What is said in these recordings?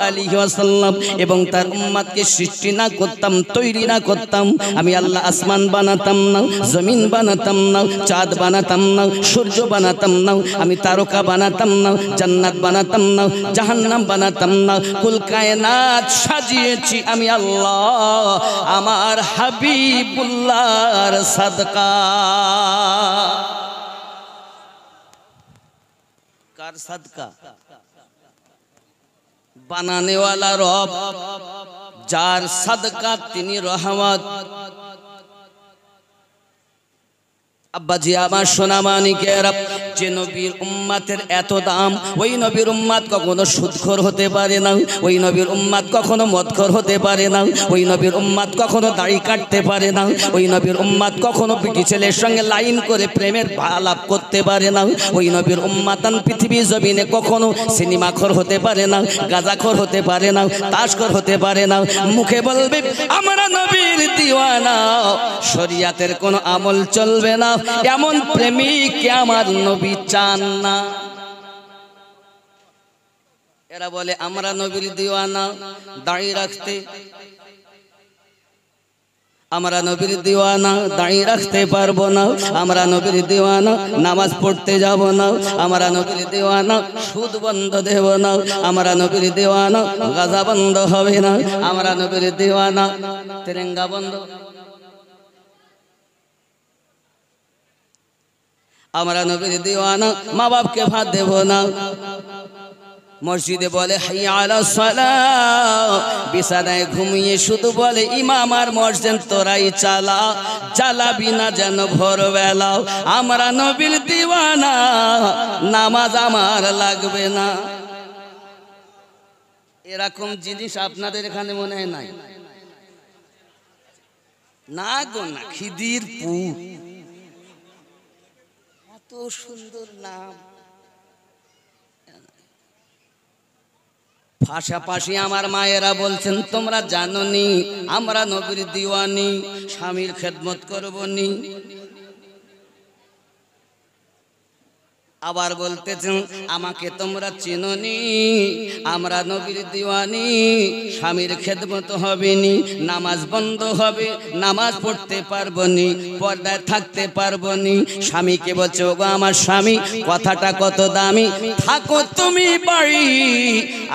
আলাইহি ওয়াসাল্লাম এবং তার উম্মতকে সৃষ্টি না করতাম, তৈরি না করতাম, আমি আল্লাহ আসমান বানাতাম না, জমিন বানাতাম না, চাঁদ বানাতাম না, সূর্য বানাতাম না, আমি তারকা বানাতাম না, জান্নাত বানাতাম না, জাহান্নাম বানাতাম না, কুল কায়নাত সাজিয়েছি আমি আল্লাহ আমার হাবিবুল্লাহর সাদকা। কার সাদকা? বানানে ওয়ালা রব, যার সাদকা তিনি রহমত। আব্বাজি আমার সোনা মানিকেরা, যে নবীর উম্মতের এত দাম, ওই নবীর উম্মত কখনো সুদখোর হতে পারে না, ওই নবীর উম্মত কখনো মদখোর হতে পারে না, ওই নবীর উম্মত কখনো দাড়ি কাটতে পারে না, ওই নবীর উম্মত কখনো বিটি ছেলের সঙ্গে লাইন করে প্রেমের আলাপ করতে পারে না, ওই নবীর উম্মতান পৃথিবী জমিনে কখনো সিনেমাখোর হতে পারে না, গাঁজাখোর হতে পারে না, তাসখোর হতে পারে না। মুখে বলবে আমরা নবীর দিওয়ানা, শরিয়াতের কোনো আমল চলবে না, এমন প্রেমিক আমার নবী চান না। এরা বলে আমরা নবীর দিওয়ানা, দাঁড়িয়ে রাখতে, আমরা নবীর দিওয়ানা, দাঁড়িয়ে রাখতে পারবো না, আমরা নবীর দিওয়ানা, নামাজ পড়তে যাব না, আমরা নবীর দিওয়ানা, সুদ বন্ধ দেব না, আমরা নবীর দিওয়ানা, গাঁজা বন্ধ হবে না, আমরা নবীর দিওয়ানা, তেরেঙ্গা বন্ধ, আমরা নবীর দিওয়ানা, মা বাপকে ভাত দেব না। মসজিদে বলে হাইয়া আলাস সালাহ, বিছানায় ঘুমিয়ে শুধু বলে ইমাম আর মুয়াজ্জিন তোরাই চালা, চালাবি না যেন ভোরবেলা, আমরা নবীর দিওয়ানা, নামাজ আমার লাগবে না। এরকম জিনিস আপনাদের এখানে মনে হয় নাই? না গো না, খিদিরপুর, এত সুন্দর নাম। পাশাপাশি আমার মায়েরা বলছেন তোমরা জানো নি আমরা নবীর দিওয়ানি, স্বামীর খেদমত করব নি। আবার বলতেছেন আমাকে তোমরা চিনোনি, আমরা নবীর দিওয়ানি, স্বামীর খেদমত হবে নি, নামাজ বন্ধ হবে, নামাজ পড়তে পারবো নি, পর্দায় থাকতে পারবো নি। স্বামীকে বলছে ওগো আমার স্বামী, কথাটা কত দামি, থাকো তুমি বাড়ি,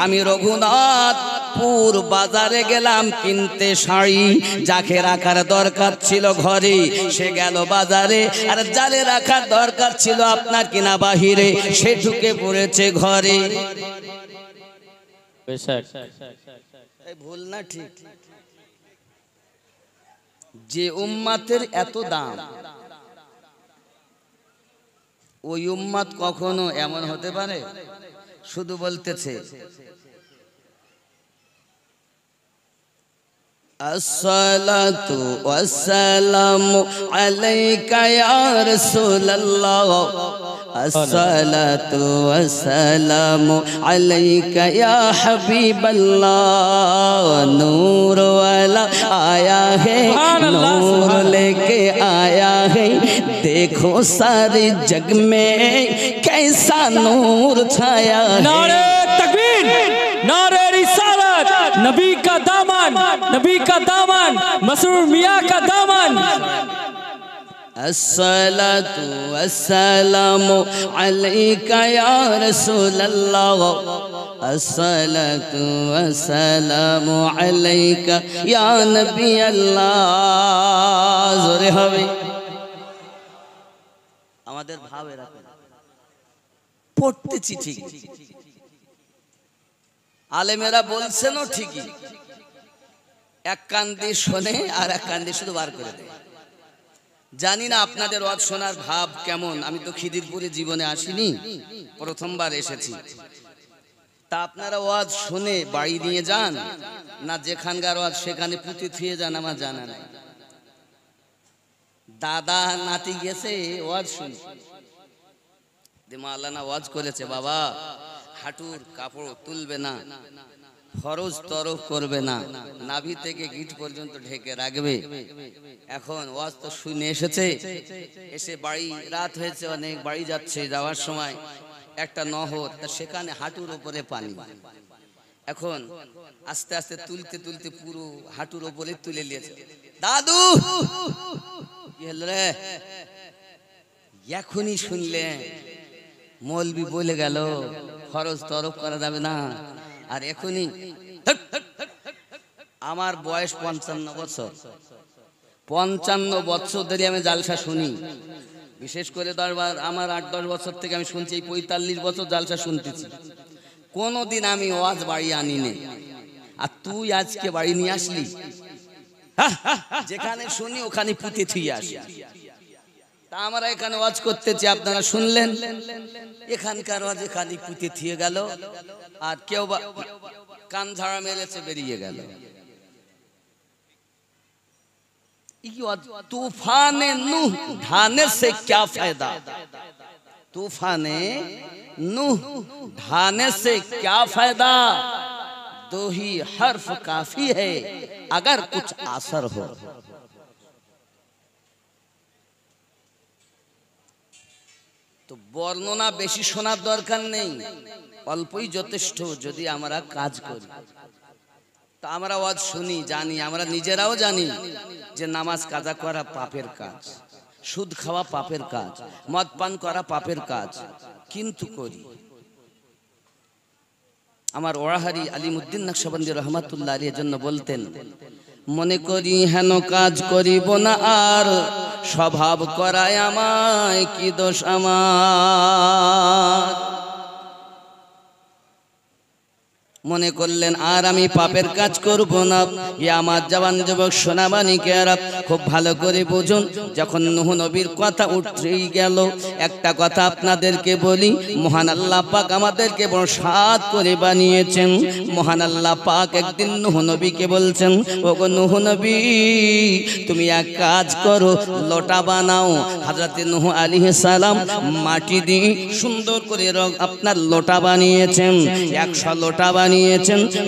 আমি রঘুনাথপুর বাজারে গেলাম কিনতে শাড়ি, যাকে রাখার দরকার ছিল ঘরে সে গেল বাজারে, আর যারে রাখার দরকার ছিল আপনার কিনা বাহিরে সে ঢুকে পড়েছে ঘরে। ভুল না ঠিক? যে উম্মতের এত দাম, ওই উম্মত কখনো এমন হতে পারে? শুধু বলতেছে আসসালাতু ওয়াসসালামু আলাইকা ইয়া রাসূলুল্লাহ, আসসালাতু ওয়াসসালামু আলাইকা ইয়া হাবিবাল্লাহ, নূর वाला आया है, नूर लेके आया है, देखो सारे जग में कैसा नूर छाया है। नारे तकबीर, नारे रिसालत, नबी का दामन, नबी का दामन, मसरूर मियां का दामन। अस्सलातु वस्सलामु अलैका या रसूलल्लाह, अस्सलातु वस्सलामु अलैका या नबी अल्लाह। জোরে হবে। আমাদের ভাব এরকম, পড়তেছি ঠিক, আলেমেরা বলছেনও ঠিকই, এক কান দিয়ে শোনে আর এক কান দিয়ে শুধু বার করে দেয়। জানি না আপনাদের ওয়াজ শোনার ভাব কেমন, আমি তো খিদিরপুরে জীবনে আসিনি, প্রথমবার এসেছি। তা আপনারা ওয়াজ শুনে বাড়ি নিয়ে যান না যেখানকার ওয়াজ সেখানে পুঁতে থুয়ে যান আমার জানা নাই। দাদা নাতি গেছে ওয়াজ শুনে, মাওলানা ওয়াজ করেছে বাবা হাঁটুর কাপড় তুলবে না, ফরজ তরফ করবে না, নাভি থেকে গিট পর্যন্ত ঢেকে রাখবে। এখন ওয়াজ তো শুনে এসেছে, এসে বাড়ি রাত হয়েছে অনেক, বাড়ি যাচ্ছে, যাওয়ার সময় একটা নহর, সেখানে হাঁটুর উপরে পানি। এখন আস্তে আস্তে তুলতে তুলতে পুরো হাঁটুর ওপরে তুলে নিয়েছে। দাদু কি হলো রে? এখনই শুনলে মৌলবি বলে গেল খরচ তরফ করা যাবে না। আর এখনই আমার বয়স 55 বছর, 55 বছর ধরে আমি জালসা শুনি। বিশেষ করে দরবার আমার 8-10 বছর থেকে আমি শুনছি, এই 45 বছর জালসা শুনতেছি। কোনদিন আমি ওয়াজ বাড়ি আনি নে। আর তুই আজকে বাড়ি নিয়ে আসলি, যেখানে শুনি ওখানে পুঁতে থুয়ে আসি। তা আমরা এখানে ওয়াজ করতেছি, আপনারা শুনলেন, এখানকার ওয়াজ এখানে পুঁতে থুয়ে গেল। আর কেউ বা কান ঝাড়া মেরেছে বেরিয়ে গেল। तूफाने नूह ढाने से क्या फायदा, तूफाने नूह ढाने से क्या फायदा, दो ही हर्फ काफी है अगर कुछ असर हो। तो বর্ণনা বেশি শোনার দরকার নেই, অল্পই যথেষ্ট যদি আমরা কাজ করি। তা আমরা ওয়াজ শুনি, জানি, আমরা নিজেরাও জানি যে নামাজ কাজা করা পাপের কাজ, সুদ খাওয়া পাপের কাজ, মদ পান করা পাপের কাজ, কিন্তু করি। আমার ওয়াহারি আলিমউদ্দিন নকশবন্দি রহমাতুল্লাহ আলাইহির জন্য বলতেন, মনে করি হেন কাজ করিব না আর, স্বভাব করায় আমায় কি দোষ আমার। মনে করলেন আর আমি পাপের কাজ করব না। আমার জওয়ান যুবক সোনামানিকেরা খুব ভালো করে বুঝুন, যখন নূহ নবীর কথা উঠেই গেল, একটা কথা আপনাদেরকে বলি, মহান আল্লাহ পাক আমাদেরকে বড় সাদ করে বানিয়েছেন। মহান আল্লাহ পাক একদিন নূহ নবীকে বলছেন, ওগো নূহ নবী, তুমি এক কাজ করো, লোটা বানাও। হযরতে নূহ আলাইহিস সালাম মাটি দিয়ে সুন্দর করে আপনার লোটা বানিয়েছেন, 100 লোটা বানিয়েছেন।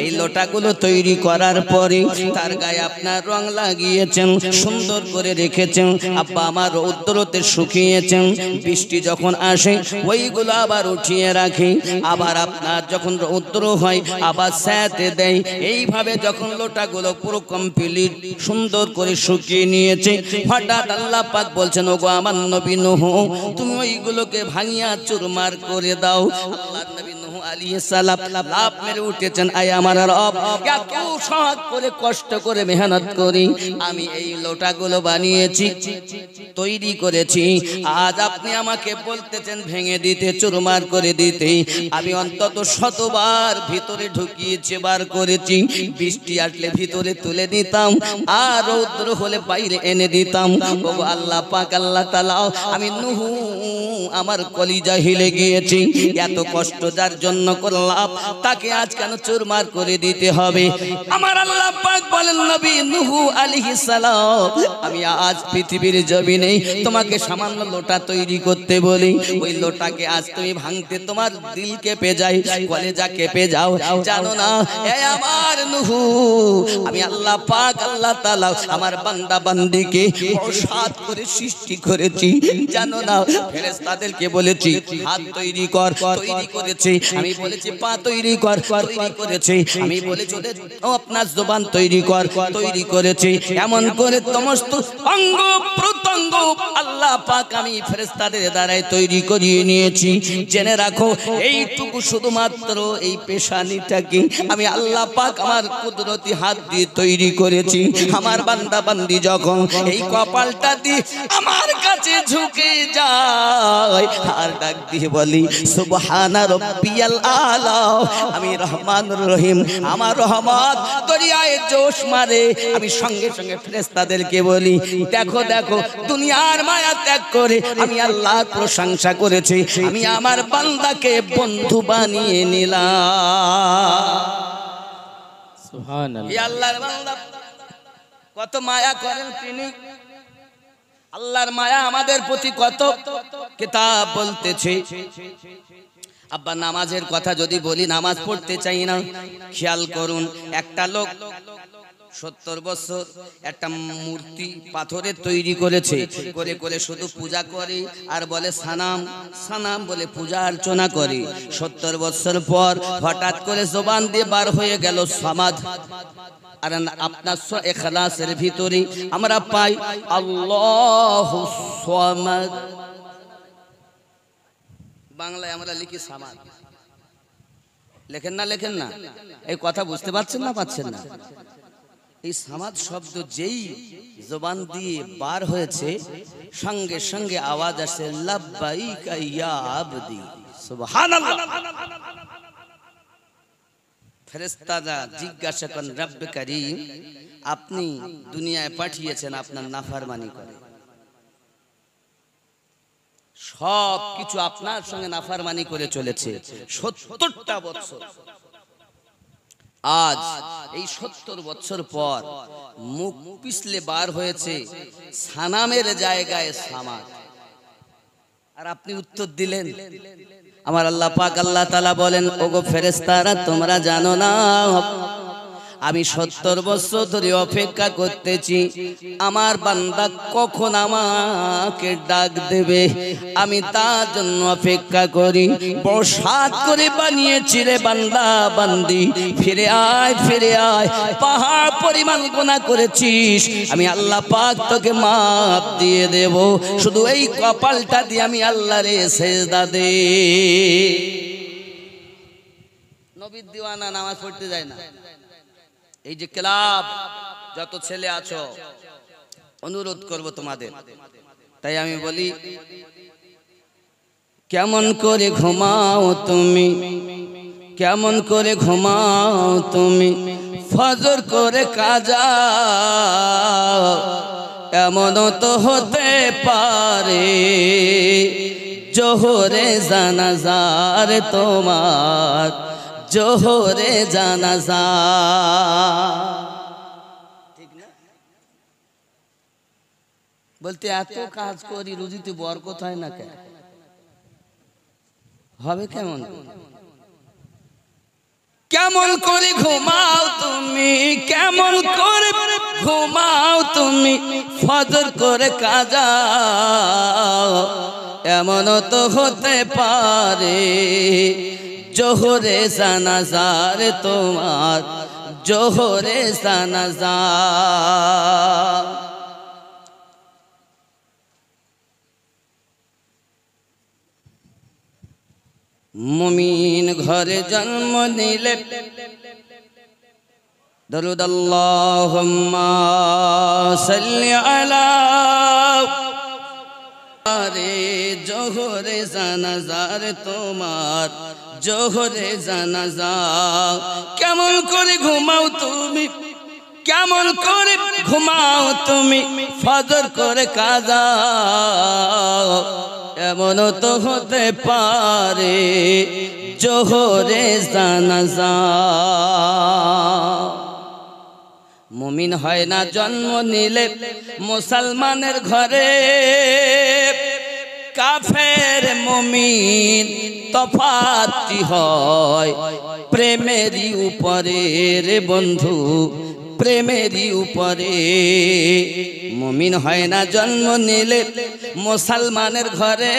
এই লোটাগুলো তৈরি করার পরে তার গায়ে আপনার রং লাগিয়েছেন, সুন্দর করে রেখেছেন। আব্বা আমার রৌদ্রতে শুকিয়েছেন, বৃষ্টি যখন আসে ওইগুলো আবার উঠিয়ে রাখে, আবার আপনার যখন রৌদ্র হয় আবার স্যাঁতে দেয়। এইভাবে যখন লোটাগুলো পুরো কমপ্লিট সুন্দর করে শুকিয়ে নিয়েছে, হঠাৎ আল্লাহ পাক বলছেন, ওগো আমার নবী নূহ, তুমি ওইগুলোকে ভাঙিয়া চুরমার করে দাও। আল্লাহর নবী নূহ আলাইহিস সালাম লাফ মেরে উঠেছেন, আয় আমার রব, এত শখ করে কষ্ট করে মেহনত করি আমি এই লোটাগুলো বানিয়েছি, তৈরি করেছি। আজ আপনি আমাকে বলতেছেন ভেঙে দিতে, চুরমার করে দিতে। আমি অন্তত 100 বার ভিতরে ঢুকিয়েছি, বার করেছি। বৃষ্টি আসলে ভিতরে তুলে দিতাম, আর রৌদ্র হলে বাইরে এনে দিতাম। ওগো আল্লাহ পাক, আল্লাহ তাআলা, আমি নূহ আমার কলিজা হিলে গিয়েছি। এত কষ্ট যার জন্য করলাম, তাকে আজ কেন চুরমার করে দিতে হবে? আমার আল্লাহ পাক বলেন, নবী নূহ আলাইহিস সালাম, আমি আজ পৃথিবীর জমিনে তোমাকে সামান্য লোটা তৈরি করতে বলি, ওই লোটাকে আজ তুমি ভাঙতে তোমার দিল কেঁপে যায়, কলেজা কেঁপে যাও। জানো না এ আমার নূহ, আমি আল্লাহ পাক, আল্লাহ তাআলা আমার বান্দা বান্দিকে সাত করে সৃষ্টি করেছি। জানো না ফেরেশতাদেরকে বলেছি হাত তৈরি কর, তৈরি করেছি। আমি বলেছি পা তৈরি কর, তৈরি করেছি। আমি বলেছি ওদের আপনার জবান তৈরি কর, তৈরি করেছি। এমন করে সমস্ত অঙ্গ প্রত্যঙ্গ আল্লাহ পাক আমি ফেরেশতাদের দ্বারাই তৈরি করিয়ে নিয়েছি। জেনে রাখো, এইটুকু শুধুমাত্র এই পেশানিটাকে আমি আল্লাহ পাক আমার কুদরতি হাত দিয়ে তৈরি করেছি। আমার বান্দা বান্দি যখন এই কপালটা দিয়ে আমার কাছে ঝুঁকে যায় আর ডাক দিয়ে বলি সুবহানা রাব্বিয়াল আলা, আমি রহমানুর রহিম, আমার রহমত দরিয়ায় জোশ মারে। আমি সঙ্গে সঙ্গে ফেরেশতাদেরকে বলি, দেখো দেখো, দুনিয়ার মায়া ত্যাগ করে আমি আল্লাহর প্রশংসা করেছি, আমি আমার বান্দাকে বন্ধু বানিয়ে নিলাম। সুবহানাল্লাহ। আল্লাহর বান্দা কত মায়া করেন তিনি। আল্লাহর মায়া আমাদের প্রতি কত। কিতাব বলতেছে, আব্বা নামাজের কথা যদি বলি, নামাজ পড়তে চাই না। খেয়াল করুন, একটা লোক 70 বছর একটা মূর্তি পাথরের তৈরি করেছে, করে করে শুধু পূজা করে আর বলে সানাম সানাম বলে পূজা অর্চনা করে। 70 বছর পর হঠাৎ করে জবান দিয়ে বার হয়ে গেল সামাদ। আর আপনার ইখলাসের ভিতরে আমরা পাই আল্লাহু সামাদ, বাংলায় আমরা লিখি সামাদ। লেখেন না লেখেন না, এই কথা বুঝতে পারছেন না পাচ্ছেন না? এই সামাদ শব্দ যেই জবান দিয়ে বার হয়েছে সঙ্গে সঙ্গে আওয়াজ আসে লাব্বাইকা ইয়া আবদি সুবহানাল্লাহ। ফেরেশতারা জিজ্ঞাসা করেন রব্বে কারীম, আপনি দুনিয়ায় পাঠিয়েছেন আপনার নাফরমানি করে, সব কিছু আপনার সঙ্গে নাফরমানি করে চলেছে 70টা বছর। আজ এই 70 বছর পর মুখ পিছলে বার হয়েছে সানামের জায়গায় সামাদ। আর আপনি উত্তর দিলেন। আমার আল্লাহ পাক আল্লাহ তাআলা বলেন, ওগো ফেরেশতারা তোমরা জানো না আমি 70 বছর ধরে অপেক্ষা করতেছি আমার বান্দা কখন আমাকে ডাক দেবে, আমি তার জন্য অপেক্ষা করি। বড় সাত করে বানিয়েছি রে বান্দা বান্দি, ফিরে আয় ফিরে আয়। পাহাড় পরিমাণ গুনাহ করেছিস, আমি আল্লাহ পাক তোকে মাফ দিয়ে দেব, শুধু এই কপালটা দিয়ে আমি আল্লাহরে সেজদা দে। নবীর দিওয়ানা নামাজ পড়তে যায় না। এই যে ক্লাব যত ছেলে আছো, অনুরোধ করব তোমাদের, তাই আমি বলি কেমন করে ঘুমাও তুমি, কেমন করে ঘুমাও তুমি, ফজর করে কাজা এমনও তো হতে পারে জোহরে জানাজার তোমার, জোহরে জানাজা। ঠিক না? বলতে এত কাজ করি রুজিতে বরকত হয় না কেন? হবে কেমন? কেমন করে ঘুমাও তুমি, কেমন করে ঘুমাও তুমি, ফজর করে কাজা এমনও তো হতে পারে জোহরে জানাজার তোমার, জোহরে জানাজা। মুমিন ঘরে জন্ম নিলে দরুদ আল্লাহুম্মা সাল্লি আলা রে জোহরে জানাজার তোমার, জোহরে জানাজা। কেমন করে ঘুমাও তুমি, কেমন করে ঘুমাও তুমি, ফজর করে কাজা এমনও তো হতে পারে জোহরে জানাজা। মুমিন হয় না জন্ম নিলে মুসলমানের ঘরে, কাফের মুমিন তফাৎ হয় প্রেমেরই উপরে রে বন্ধু, প্রেমেরই উপরে। মুমিন হয় না জন্ম নিলে মুসলমানের ঘরে,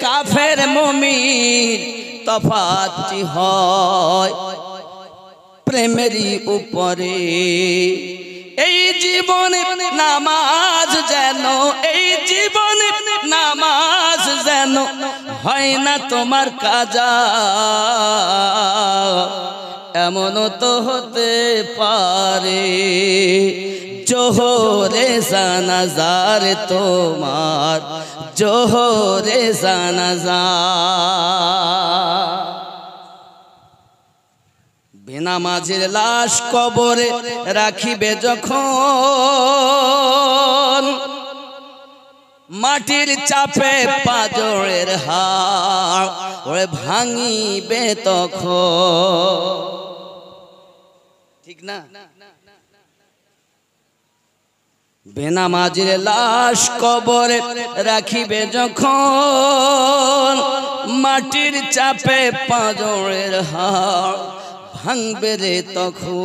কাফের মুমিন তফাৎ হয় প্রেমেরই উপরে। এই জীবনে নামাজ যেন, এই জীবনে নামাজ যেন হয় না তোমার কাজা এমনও তো হতে পারে জোহরে জানাজার তোমার, জোহরে জানাজা। বেনামাজের লাশ কবরে রাখিবে যখন, মাটির চাপে পাঁজরের হাড় ওরে ভাঙিবে তখন। ঠিক না? বেনামাজের লাশ কবরে রাখিবে যখন, মাটির চাপে পাঁজরের হাড় ভাঙবে রে তখন।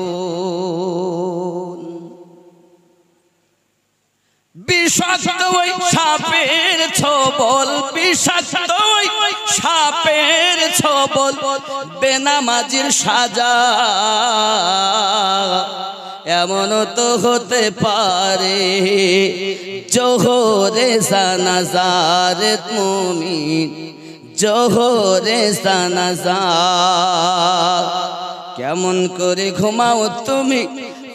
বিষাক্ত ওই সাপের ছোবল, বিষাক্ত ওই সাপের ছোবল, বেনামাজির সাজা। এমন তো হতে পারে জোহরে জানাজার মুমিন, জোহরে জানাজা। কেমন করে ঘুমাও তুমি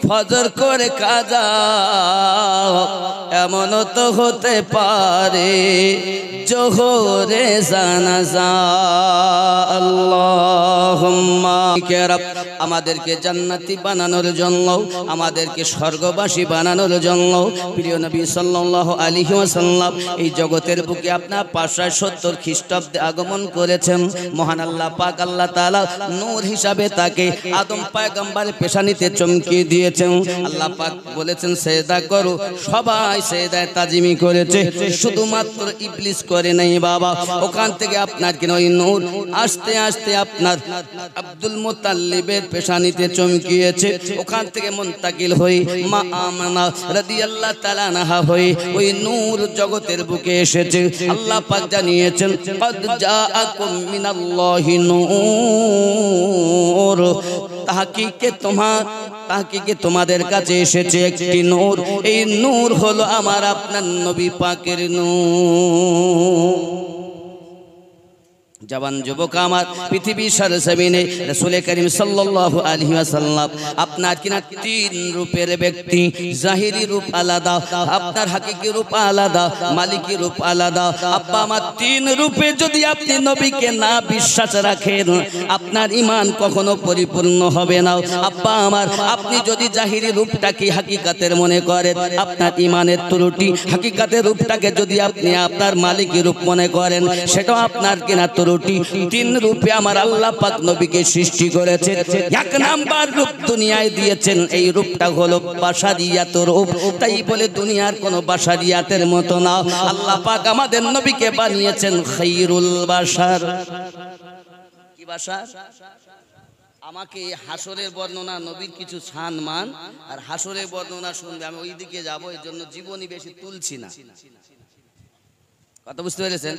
ফজর করে কাজা, এমন তো হতে পারে জোহরে জানাজা। আল্লাহুম্মা ইয়া রাব, আমাদেরকে জান্নাতি বানানোর জন্য, আমাদেরকে স্বর্গবাসী বানানোর জন্য প্রিয় নবী সাল্লাল্লাহু আলাইহি ওয়াসাল্লাম এই জগতের বুকে আপনার 570 খ্রিস্টাব্দে আগমন করেছেন। মহান আল্লাহ পাক আল্লাহ তাআলা নূর হিসাবে তাকে আদম পয়গম্বরের পেশানিতে চমকিয়ে দিয়েছেন। আল্লাহ পাক বলেছেন সেজদা করো, সবাই সেজদায় তাজিমি করেছে, শুধুমাত্র ইবলিস করে নাই বাবা। ওখান থেকে আপনার কিনা ওই নূর আস্তে আস্তে আপনার আব্দুল মুত্তালিবের পেশানিতে চমকিয়েছে। ওখান থেকে মুনতাকিল হয়ে মা আমানা রাদিয়াল্লাহু তাআলা আনহা হয়ে ওই নূর জগতের বুকে এসেছে। আল্লাহ পাক জানিয়েছেন কদ জাআকুম মিনাল্লাহি নূর, তাহকিকে তোমাদের কাছে এসেছে একটি নূর। এই নূর হলো আমার আপনার নবী পাকের নূর। জওয়ান যুবক আমার, পৃথিবীর সরজমিনে রাসূল করিম সাল্লাল্লাহু আলাইহি ওয়াসাল্লাম আপনার কিনা 3 রূপের ব্যক্তি। জাহিরি রূপ আলাদা, আপনার হাকিকি রূপ আলাদা, মালিকি রূপ আলাদা। আব্বা আমার 3 রূপে যদি আপনি নবীকে না বিশ্বাস রাখেন, আপনার ঈমান কখনো পরিপূর্ণ হবে না। আব্বা আমার, আপনি যদি জাহিরি রূপটাকে হাকিকাতের মনে করেন, আপনার ঈমানের ত্রুটি। হাকিকাতের রূপটাকে যদি আপনি আপনার মালিকি রূপ মনে করেন, সেটাও আপনার কিনা ত্রুটি। 3 রূপে আমার আল্লাহ পাক নবীকে সৃষ্টি করেছেন। এক নাম্বার রূপ দুনিয়ায় দিয়েছেন, এই রূপটা হলো বাশারিয়াত রূপ। তাই বলে দুনিয়ার কোনো বাশারিয়াতের মতো না, আল্লাহ পাক আমাদের নবীকে বানিয়েছেন খায়রুল বাশার। কি বাশার? আমাকে হাসরের বর্ণনা, নবীর কিছু সম্মান আর হাসরের বর্ণনা শুনবে, আমি ওই দিকে যাবো, এই জন্য জীবনী বেশি তুলছি না। কথা বুঝতে পেরেছেন?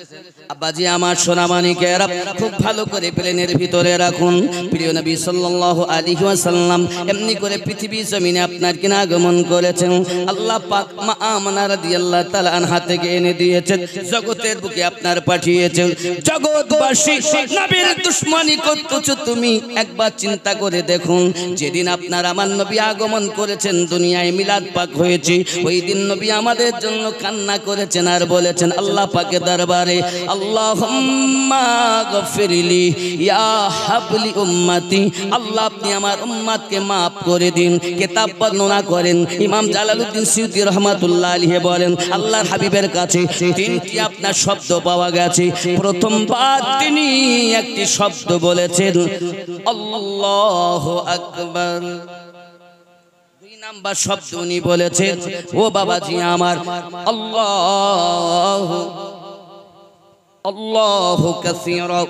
আব্বাজি আমার সোনামানিকেরা খুব ভালো করে প্লেনের ভিতরে রাখুন। প্রিয় নবী সাল্লাল্লাহু আলাইহি ওয়াসাল্লাম এমনি করে পৃথিবী জমিনে আপনার কিনা আগমন করেছেন। আল্লাহ পাক মা আমানা রাদিয়াল্লাহু তাআলা আনহা থেকে এনে দিয়েছেন, জগতের বুকে আপনার পাঠিয়েছেন। জগৎবাসী নবীর দুশমনি করতেছো তুমি, একবার চিন্তা করে দেখুন। যেদিন আপনার আমার নবী আগমন করেছেন, দুনিয়ায় মিলাদ পাক হয়েছে, ওই দিন নবী আমাদের জন্য কান্না করেছেন আর বলেছেন আল্লাহ পাকের দরবারে, আল্লাহুম্মা গফিরলি ইয়া হাবলি উম্মতি, আল্লাহ আপনি আমার উম্মতকে maaf করে দিন। কিতাব বর্ণনা করেন ইমাম জালালউদ্দিন সুয়ুতী রাহমাতুল্লাহ আলাইহি বলেন, আল্লাহর হাবিবের কাছে 3টি আপনার শব্দ পাওয়া গেছে। প্রথমবার তিনি একটি শব্দ বলেছেন আল্লাহু আকবার। 2 নাম্বার শব্দ উনি বলেছেন ও বাবাজি আমার আল্লাহু কাসীরা।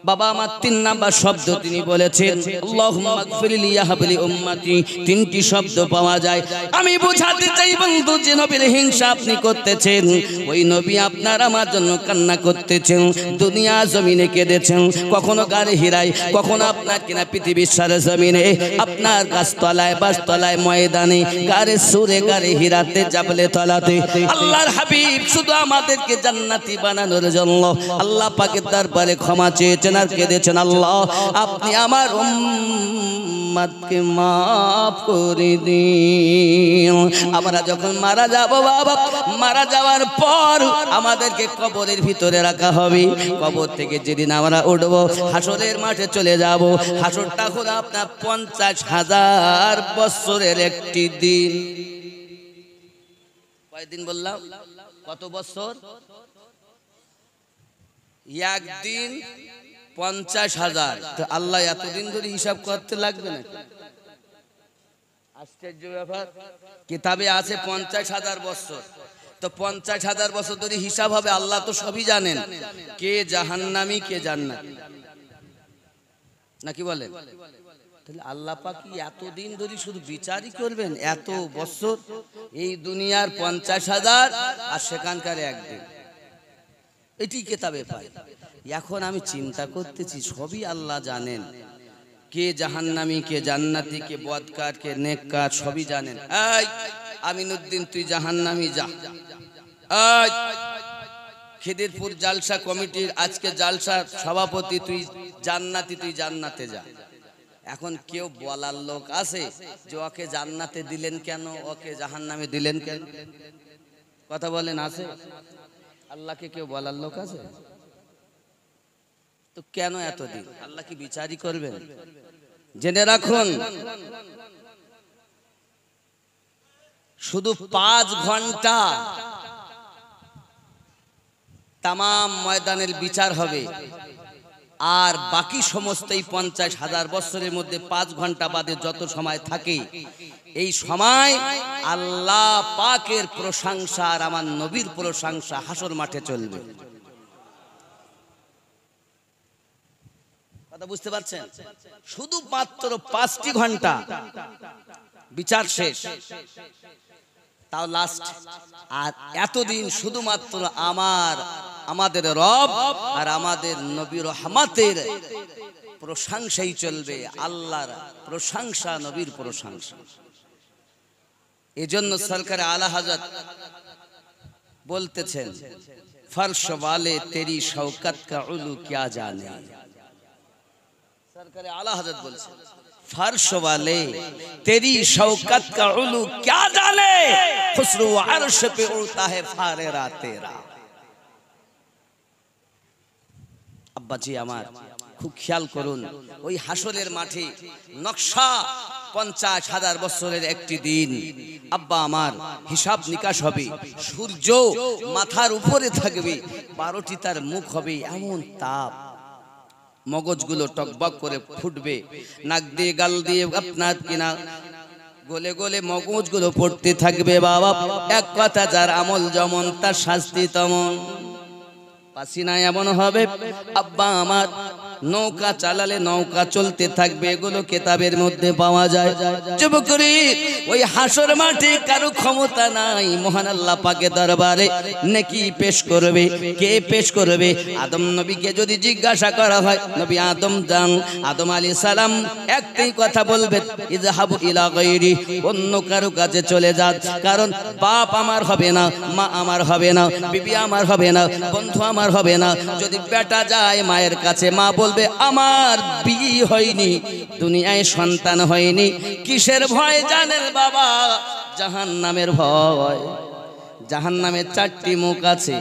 বাবা আমার 3 নাম্বার শব্দ তিনি বলেছেন আল্লাহুম্মা গফিরলি ইয়া হাবলি উম্মতি। 3টি শব্দ পাওয়া যায়। আমি বোঝাতে চাই বন্ধু, যে নবীর হিংসা আপনি করতেছেন, ওই নবী আপনার আমার জন্য কান্না করতেছেন, দুনিয়া জমিনে কেঁদেছেন, কখনো গারে হিরায়, কখনো আপনার কিনা পৃথিবীর সারা জমিনে, আপনার গাছতলায়, বাসতলায়, ময়দানে, গারে সুরে, গারে হিরাতে, জাবলে তলাতে। আল্লাহর হাবিব শুধু আমাদেরকে জান্নাতি বানানোর জন্য আল্লাহ পাকের দরবারে ক্ষমা চেয়েছেন আর কেঁদেছেন, আল্লাহ আপনি আমার উম্মতকে maaf করে দিন। আমরা যখন মারা যাব বাবা, মারা যাওয়ার পর আমাদেরকে কবরের ভিতরে রাখা হবে। কবর থেকে যেদিন আমরা উঠবো, হাসরের মাঠে চলে যাব। হাসরটা হলো আপনার 50,000 বছরের একটি দিন। কয়দিন বললাম? কত বছর? একদিন 50,000। তো আল্লাহ এতদিন ধরে হিসাব করতে লাগবে না? আশ্চর্য ব্যাপার। কিতাবে আছে 50,000 বছর। তো 50,000 বছর ধরে হিসাব হবে। আল্লাহ তো সবই জানেন, কে জাহান্নামী কে জান্নাতি, নাকি বলেন? তাহলে আল্লাহ পাক কি এতদিন ধরে শুধু বিচারই করবেন? এত বছর এই দুনিয়ার 50,000 আর সেখানকার একদিন, এটি কেতাবে পাই। এখন আমি চিন্তা করতেছি, সবই আল্লাহ জানেন, কে জাহান্নামী কে জান্নাতি, কে বদকার কে নেককার, সবই জানেন। এই আমিনুদ্দিন তুই জাহান্নামী যা, এই খিদিরপুর জালসা কমিটির আজকে জালসার সভাপতি তুই জান্নাতি, তুই জান্নাতে যা। এখন কেউ বলার লোক আছে যে ওকে জান্নাতে দিলেন কেন, ওকে জাহান্নামে দিলেন কেন? কথা বলেন, আছে? আল্লাহকে কেউ বলার লোক আছে? তো কেন এতদিন? আল্লাহ কি বিচারই করবেন? জেনে রাখুন, শুধু 5 ঘন্টা তামাম ময়দানের বিচার হবে, আর বাকি সমস্ত এই 50,000 বছরের মধ্যে 5 ঘন্টা বাদে যত সময় থাকে, এই সময় আল্লাহ পাকের প্রশংসা আর আমার নবীর প্রশংসা হাসর মাঠে চলবে। কথা বুঝতে পারছেন? শুধু মাত্র 5টি ঘন্টা বিচার শেষ, তাও লাস্ট। আর এতদিন শুধুমাত্র আমাদের রব আর আমাদের নবী রহমতের প্রশংসাই চলবে, আল্লাহর প্রশংসা, নবীর প্রশংসা। এজন্য সরকার আলা হযরত বলতেছেন, ফরশ वाले तेरी शौकत का उलू क्या जाने। সরকার আলা হযরত বলছেন, फर्श वाले तेरी शौकत का उलू क्या जाने, खुसरू अर्श पे उड़ता है फारेरा तेरा। আব্বাজি আমার, খুব খেয়াল করুন, ওই হাসরের মাঠে নকশা 50,000 বছরের একটি দিন। আব্বা আমার, হিসাব নিকাশ হবে, সূর্য মাথার উপরে থাকবে, 12টি তার মুখ হবে, এমন তাপ, মগজগুলো টকবক করে ফুটবে, নাক দিয়ে গাল দিয়ে আপনার কিনা গলে গলে মগজগুলো পড়তে থাকবে। বাবা, এক কথা, যার আমল যেমন তার শাস্তি তেমন। পাসিনা এমন হবে আব্বা আমার, নৌকা চালালে নৌকা চলতে থাকবে, এগুলো কেতাবের মধ্যে পাওয়া যায়। যুবকরি, ওই হাসর মাঠে কারো ক্ষমতা নাই মহান আল্লাহ পাকের দরবারে নেকি পেশ করবে। কে পেশ করবে? আদম নবীকে যদি জিজ্ঞাসা করা হয়, নবী আদম যান, আদম আলাইহিস সালাম একটাই কথা বলবে, ইযহাবু ইলা গায়রি, অন্য কারো কাছে চলে যান, কারণ বাপ আমার হবে না, মা আমার হবে না, বিবি আমার হবে না, বন্ধু আমার হবে না। যদি বেটা যায় মায়ের কাছে, মা বলবে আমার বিয়ে হয়নি, দুনিয়ায় সন্তান হয়নি। কিসের ভয় জানেন বাবা? জাহান্নামের ভয়। জাহান্নামের 4টি মুখ আছে,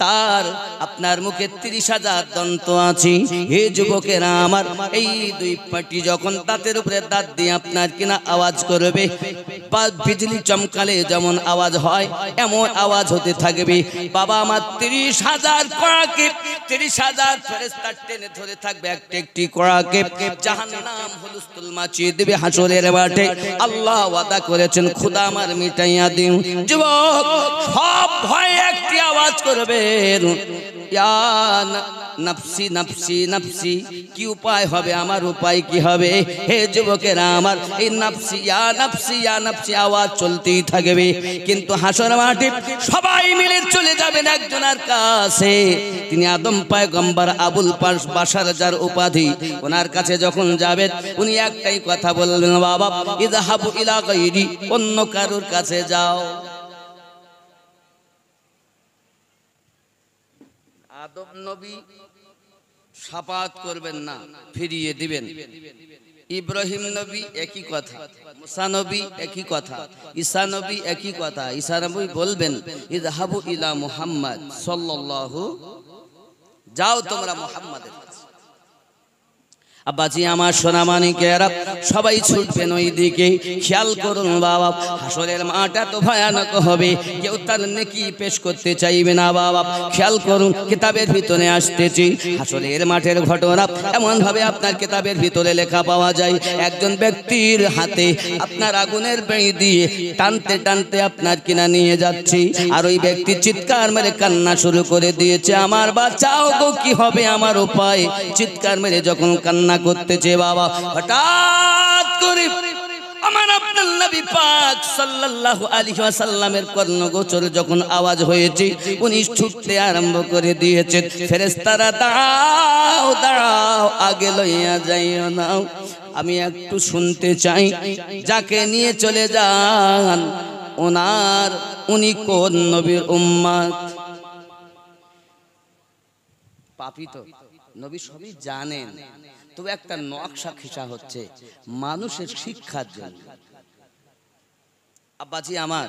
তার আপনার মুখে 30,000 দন্ত আছে। হে যুবকেরা আমার, এই 2 পাটি যখন দাঁতের উপরে দাঁত দিয়ে আপনার কিনা আওয়াজ করবে, বা বিজলি চমকালে যেমন আওয়াজ হয় এমন আওয়াজ হতে থাকবে। বাবা আমার, 30,000 কড়াকে, 30,000 ফেরেশতা টেনে ধরে থাকবে একটি একটি কড়াকে। জাহান্নাম হুলস্থুল মাচিয়ে দেবে হাসরের মাঠে। আল্লাহ ওয়াদা করেছেন, খোদা আমার মিটাইয়া দিন। যুবক, সব ভয় একটি আওয়াজ করবেন, ইয়া নফসি নফসি নফসি। কি উপায় হবে আমার? উপায় কি হবে? হে যুবকেরা আমার, এই নফসি ইয়া নফসি ইয়া নফসি আওয়াজ চলতেই থাকবে। কিন্তু হাসর মাঠে সবাই মিলে চলে যাবেন একজনের কাছে, তিনি আদম পয়গম্বর আবুল বাশার, যার উপাধি। ওনার কাছে যখন যাবেন, উনি একটাই কথা বলবেন, বাবা ইযহাবু ইলা গায়রি, অন্য কারোর কাছে যাও। আদম নবী শাফাত করবেন না, ফিরিয়ে দিবেন। ইব্রাহিম নবী একই কথা, মুসা নবী একই কথা, ঈসা নবী একই কথা। ঈসা নবী বলবেন, ইযহাবু ইলা মুহাম্মদ সাল্লাল্লাহু, যাও তোমরা মুহাম্মাদের কাছে। আব্বাজি আমার, সোনা মানিকেরা, সবাই ছুটবেন ওই দিকে। খেয়াল করুন বাবা, হাসরের মাঠ এত ভয়ানক হবে, কেউ তার নেকি পেশ করতে চাইবে না। বাবা খেয়াল করুন, কিতাবের ভিতরে আসতেছি হাসরের মাঠের ঘটনা এমন ভাবে আপনার কিতাবের ভিতরে লেখা পাওয়া যায়। একজন ব্যক্তির হাতে আপনার আগুনের বেড়ি দিয়ে টানতে টানতে আপনার কিনা নিয়ে যাচ্ছি, আর ওই ব্যক্তি চিৎকার মেরে কান্না শুরু করে দিয়েছে, আমার বাঁচাও গো, কি হবে আমার উপায়? চিৎকার মেরে যখন কান্না কান্না করতেছে বাবা। হঠাৎ করে আমার আপনার নবী পাক সাল্লাল্লাহু আলাইহি ওয়াসাল্লামের কর্ণগোচর যখন আওয়াজ হয়েছে, উনি ছুটতে আরম্ভ করে দিয়েছেন। ফেরেশতারা দাঁড়াও দাঁড়াও, আগে লইয়া যাইও না, আমি একটু শুনতে চাই। যাকে নিয়ে চলে যান উনি কোন নবীর উম্মত? পাপী তো নবী সবই জানেন, তবে একটা নকশা খিসা হচ্ছে মানুষের শিক্ষার জন্য। আব্বাজি আমার,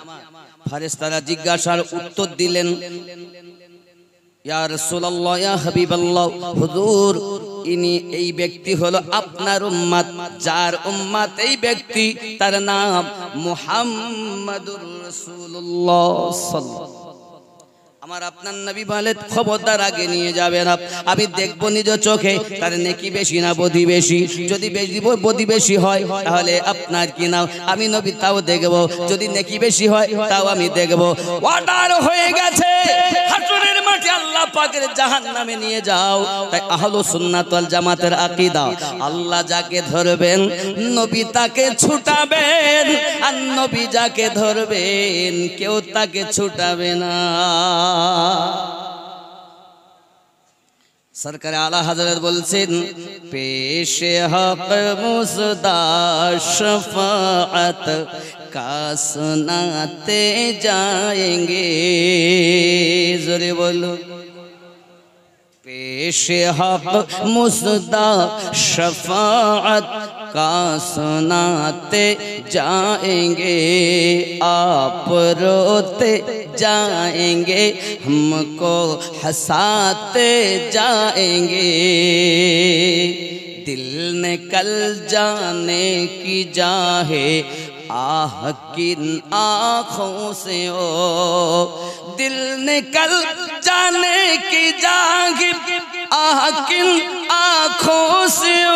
ফেরেশতারা জিজ্ঞাসার উত্তর দিলেন, ইয়া রাসূলুল্লাহ, ইয়া হাবিবাল্লাহ, হুজুর ইনি এই ব্যক্তি হলো আপনার উম্মত, যার উম্মত এই ব্যক্তি তার নাম মুহাম্মাদুর রাসূলুল্লাহ সাল্লাল্লাহু। আমার আপনার নবী বলেন, খবরদার আগে নিয়ে যাবেন, আমি দেখবো নিজ চোখে তার নেকি বেশি না বদি বেশি। যদি বদি বেশি হয় তাহলে আপনার কি নাও, আমি নবী তাও দেখবো। যদি নেকি বেশি হয় তাও আমি দেখবো। অর্ডার হয়ে গেছে, হাসরের মাঠে আল্লাহ পাকের জাহান্নামে নিয়ে যাও। তাই আহলুস সুন্নাত ওয়াল জামাতের আকীদা, আল্লাহ যাকে ধরবেন নবী তাকে ছুটাবেন, আর নবী যাকে ধরবেন কেউ তাকে ছুটাবে না। সরকার আলা হযরত বলছেন, পেশে হক মুসদা শফাআত কা সুনাতে जाएंगे। জোরে বলো, पेशे हक मुसदा शफाअत का सुनाते जाएंगे। आप रोते जाएंगे, हमको हंसाते जाएंगे। दिल निकल जाने की जाहे आह किन आँखों से ओ, दिल निकल जाने की जाहिर आह किन आँखों से ओ,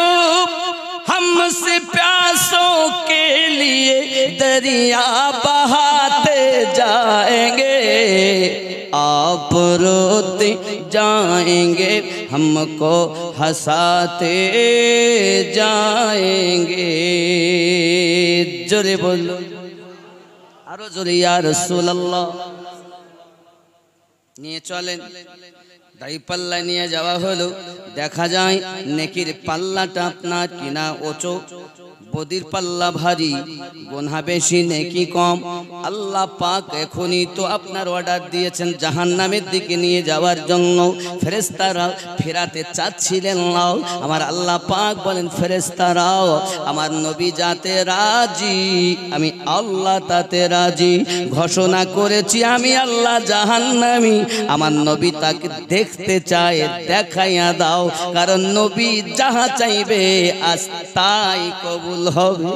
हमसे प्यासों के लिए दरिया बहाते जाएंगे। आप रोते जाएंगे, हमको हंसाते जाएंगे। जोरे बोलो, आरो जोरे, या রাসূলুল্লাহ। নিয়ে চলেন, দাড়ি পাল্লা নিয়ে যাওয়া হলো। দেখা যায় নেকির পাল্লাটা আপনার কিনা ওচো, বদির পাল্লা ভারী, গুনাহ বেশি নেকি কম। আল্লাহ পাক এখনই তো আপনার অর্ডার দিয়েছেন জাহান্নামের দিকে নিয়ে যাওয়ার জন্য। ফেরেশতারা ফেরাতে চাচ্ছিলেন না। আমার আল্লাহ পাক বলেন, ফেরেশতারাও আমার নবী যাতে রাজি, আমি আল্লাহ তাতে রাজি। ঘোষণা করেছি আমি আল্লাহ জাহান্নামী, আমার নবী তাকে দেখতে চায়, দেখাইয়া দাও। কারণ নবী যাহা চাইবে আজ তাই কবুল হবে।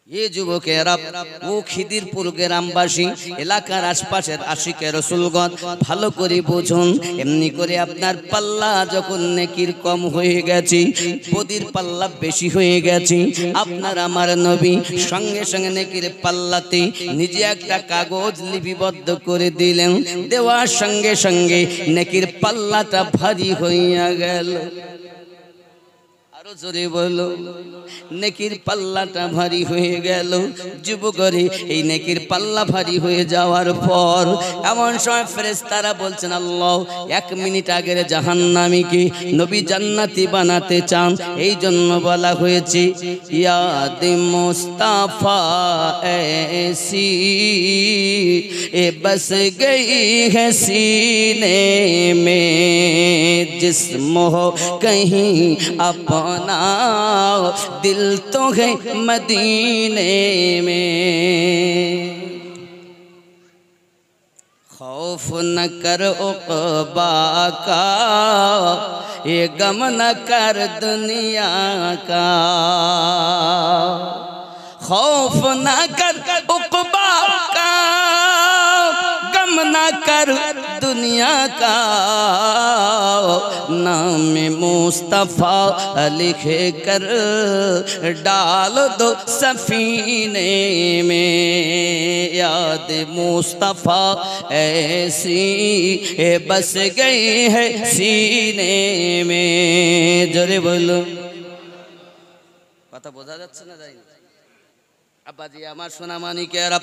ये যুবকেরা ও খিদিরপুর গ্রামবাসী, এলাকার আশপাশের আশিকে রাসূলগণ ভালো করে বুঝুন। এমনি করে আপনার পাল্লা যখন নেকির কম হয়ে গেছে, বদির পাল্লা বেশি হয়ে গেছে, আপনার আমার নবী সঙ্গে সঙ্গে নেকির পাল্লাতে নিজে একটা কাগজ লিপিবদ্ধ করে দিলেন। দেওয়ার সঙ্গে সঙ্গে নেকির পাল্লাটা ভারী হইয়া গেল। আরো জোরে বলো, নেকির পাল্লাটা ভারী হয়ে গেল। যুবকরে এই নেকির পাল্লা ভারী হয়ে যাওয়ার পর এমন সময় ফেরেশতারা বলছেন, আল্লাহ 1 মিনিট আগের জাহান্নামীকে নবী জান্নাতি বানাতে চান, এই জন্য বলা হয়েছে ইয়াদ মুস্তাফা ऐसी ए बस गई है सीने में, जिस्म हो कहीं अपना दिल तो है मदीने में। खौफ न कर उक़बा का, ये गम न कर दुनिया का। खौफ न कर उक़बा का, गम न कर दुनिया का नाम मुस्तफ़ा लिख कर डाल दो सफीने में, याद मुस्तफ़ा ऐसी बस गई है सीने में। जोरे बोलो, কথা বোঝা যাচ্ছে না? যাই আব্বাজি আমার সোনা মানিকেরা,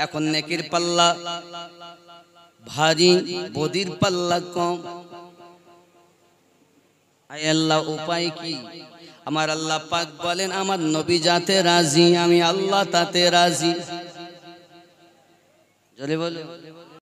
এখন নেকির পাল্লা ভারী, বদির পাল্লা কম। আয় আল্লাহ, উপায় কি? আমার আল্লাহ পাক বলেন, আমার নবী যাতে রাজি, আমি আল্লাহ তাতে রাজি। জোরে বলো।